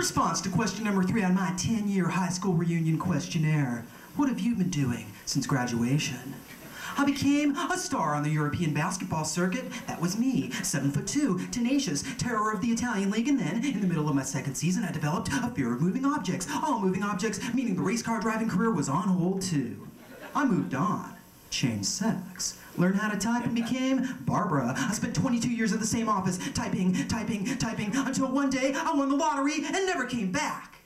Response to question number 3 on my 10-year high school reunion questionnaire. What have you been doing since graduation? I became a star on the European basketball circuit. That was me, 7'2", tenacious, terror of the Italian league, and then, in the middle of my second season, I developed a fear of moving objects. All moving objects, meaning the race car driving career was on hold too. I moved on, changed sex, learned how to type, and became Barbara. I spent 22 years at the same office, typing, until one day I won the lottery and never came back.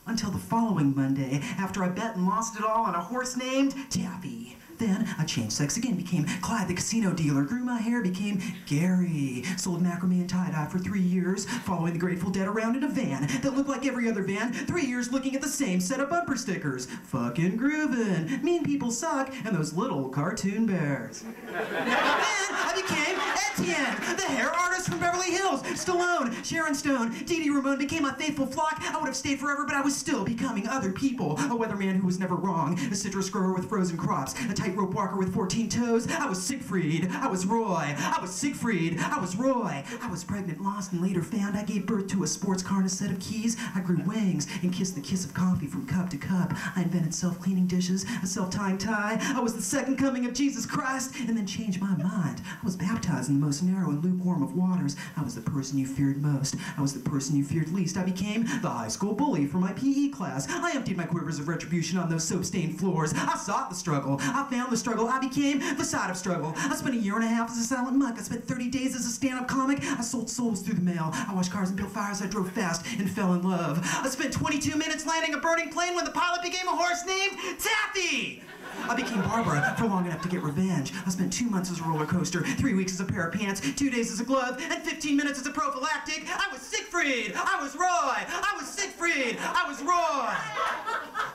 Until the following Monday, after I bet and lost it all on a horse named Taffy. Then I changed sex again, became Clyde the casino dealer, grew my hair, became Gary, sold macrame and tie-dye for 3 years, following the Grateful Dead around in a van that looked like every other van, 3 years looking at the same set of bumper stickers. Fucking groovin', mean people suck, and those little cartoon bears. Then I became Etienne, the hair artist from Beverly Hills, Stallone, Sharon Stone, Dee Dee Ramone became my faithful flock. I would have stayed forever, but I was still becoming other people. A weatherman who was never wrong, a citrus grower with frozen crops, a tightrope walker with 14 toes. I was Siegfried, I was Roy, I was Siegfried, I was Roy. I was pregnant, lost, and later found. I gave birth to a sports car and a set of keys. I grew wings and kissed the kiss of coffee from cup to cup. I invented self-cleaning dishes, a self-tying tie. I was the second coming of Jesus Christ, and then changed my mind. I was baptized in the most narrow and lukewarm of waters. I was the person you feared most. I was the person you feared least. I became the high school bully for my PE class. I emptied my quivers of retribution on those soap-stained floors. I sought the struggle. I found the struggle. I became the side of struggle. I spent a year and a half as a silent monk. I spent 30 days as a stand-up comic. I sold souls through the mail. I washed cars and built fires. I drove fast and fell in love. I spent 22 minutes landing a burning plane when the pilot became a horse named Taffy. I became Barbara for long enough to get revenge. I spent 2 months as a roller coaster, 3 weeks as a pair of pants, 2 days as a glove, and 15 minutes as a prophylactic. I was Siegfried. I was Roy. I was Siegfried. I was Roy.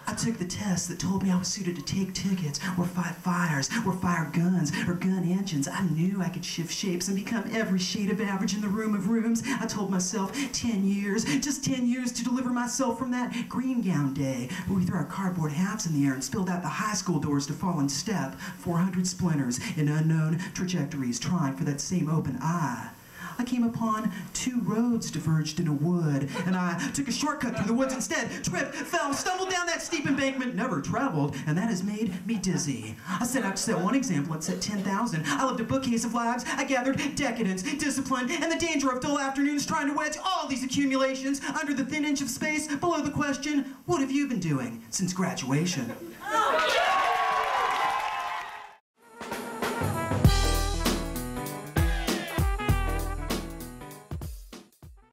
I took the test that told me I was suited to take tickets, or fight fires, or fire guns, or gun engines. I knew I could shift shapes and become every shade of average in the room of rooms. I told myself 10 years, just 10 years to deliver myself from that green gown day where we threw our cardboard hats in the air and spilled out the high school doors to fall in step, 400 splinters in unknown trajectories trying for that same open eye. I came upon 2 roads diverged in a wood, and I took a shortcut through the woods instead, tripped, fell, stumbled down that steep embankment, never traveled, and that has made me dizzy. I set out to set one example and set 10,000. I lived a bookcase of lives. I gathered decadence, discipline, and the danger of dull afternoons trying to wedge all these accumulations under the thin inch of space below the question, what have you been doing since graduation?